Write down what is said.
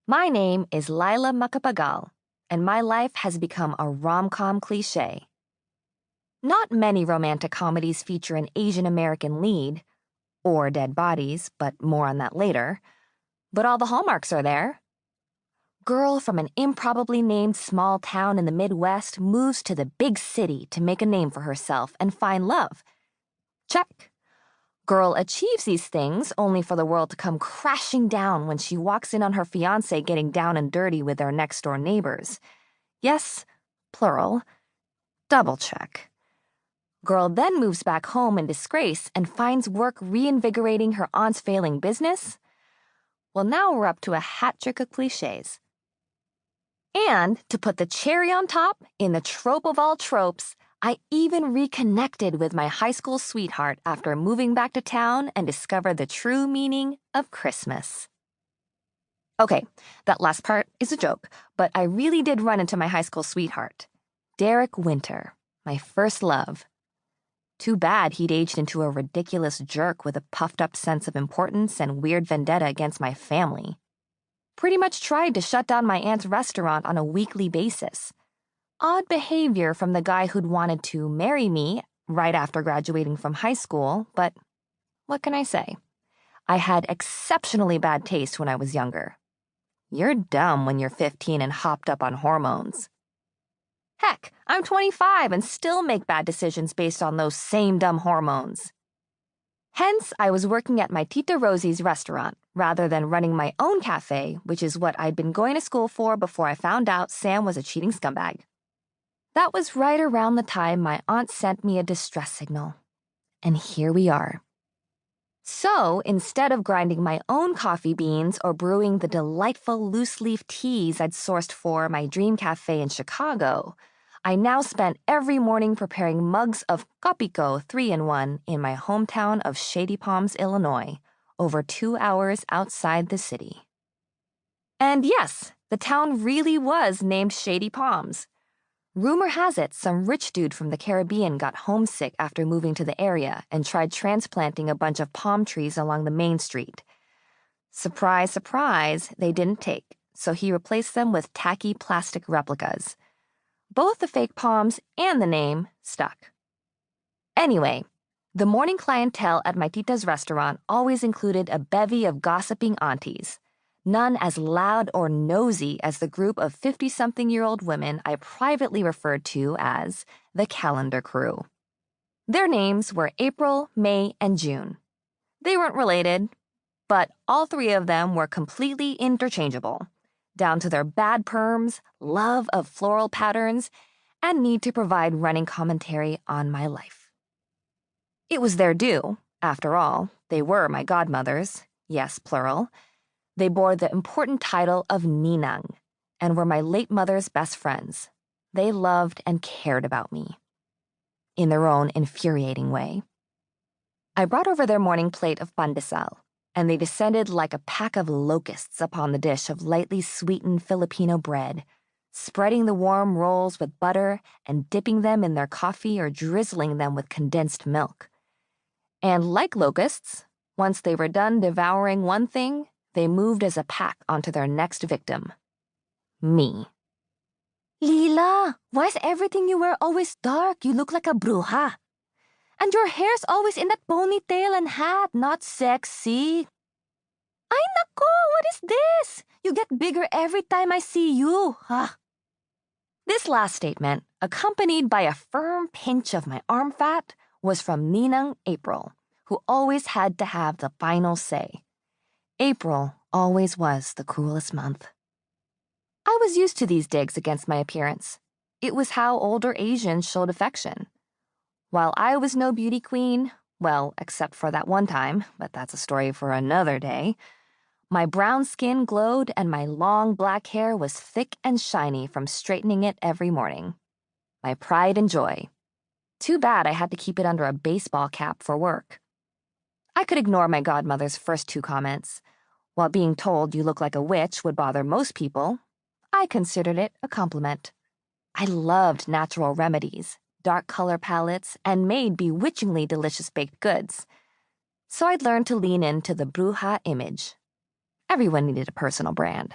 My name is Lila Macapagal, and my life has become a rom-com cliché. Not many romantic comedies feature an Asian American lead, or dead bodies, but more on that later. But all the hallmarks are there. Girl from an improbably named small town in the Midwest moves to the big city to make a name for herself and find love. Check. Girl achieves these things only for the world to come crashing down when she walks in on her fiancé getting down and dirty with their next-door neighbors. Yes, plural. Double check. Girl then moves back home in disgrace and finds work reinvigorating her aunt's failing business. Well, now we're up to a hat trick of cliches. And to put the cherry on top, in the trope of all tropes, I even reconnected with my high school sweetheart after moving back to town and discovered the true meaning of Christmas. Okay, that last part is a joke, but I really did run into my high school sweetheart, Derek Winter, my first love. Too bad he'd aged into a ridiculous jerk with a puffed-up sense of importance and weird vendetta against my family. Pretty much tried to shut down my aunt's restaurant on a weekly basis. Odd behavior from the guy who'd wanted to marry me right after graduating from high school, but what can I say? I had exceptionally bad taste when I was younger. You're dumb when you're 15 and hopped up on hormones. Heck, I'm 25 and still make bad decisions based on those same dumb hormones. Hence, I was working at my Tita Rosie's restaurant rather than running my own cafe, which is what I'd been going to school for before I found out Sam was a cheating scumbag. That was right around the time my aunt sent me a distress signal. And here we are. So, instead of grinding my own coffee beans or brewing the delightful loose-leaf teas I'd sourced for my dream cafe in Chicago, I now spent every morning preparing mugs of Kopiko 3-in-1 in my hometown of Shady Palms, Illinois, over 2 hours outside the city. And yes, the town really was named Shady Palms. Rumor has it some rich dude from the Caribbean got homesick after moving to the area and tried transplanting a bunch of palm trees along the main street. Surprise, surprise, they didn't take, so he replaced them with tacky plastic replicas. Both the fake palms and the name stuck. Anyway, the morning clientele at my tita's restaurant always included a bevy of gossiping aunties. None as loud or nosy as the group of 50-something-year-old women I privately referred to as the calendar crew. Their names were April, May, and June. They weren't related, but all three of them were completely interchangeable, down to their bad perms, love of floral patterns, and need to provide running commentary on my life. It was their due, after all. They were my godmothers, yes, plural. They bore the important title of Ninang and were my late mother's best friends. They loved and cared about me, in their own infuriating way. I brought over their morning plate of pandesal, and they descended like a pack of locusts upon the dish of lightly sweetened Filipino bread, spreading the warm rolls with butter and dipping them in their coffee or drizzling them with condensed milk. And like locusts, once they were done devouring one thing, they moved as a pack onto their next victim. Me. Lila, why is everything you wear always dark? You look like a bruja. And your hair's always in that ponytail and hat, not sexy. Ay nako, what is this? You get bigger every time I see you, huh? This last statement, accompanied by a firm pinch of my arm fat, was from Ninang April, who always had to have the final say. April always was the cruelest month. I was used to these digs against my appearance. It was how older Asians showed affection. While I was no beauty queen, well, except for that one time, but that's a story for another day, my brown skin glowed and my long black hair was thick and shiny from straightening it every morning. My pride and joy. Too bad I had to keep it under a baseball cap for work. I could ignore my godmother's first two comments. While being told you look like a witch would bother most people, I considered it a compliment. I loved natural remedies, dark color palettes, and made bewitchingly delicious baked goods. So I'd learned to lean into the bruja image. Everyone needed a personal brand.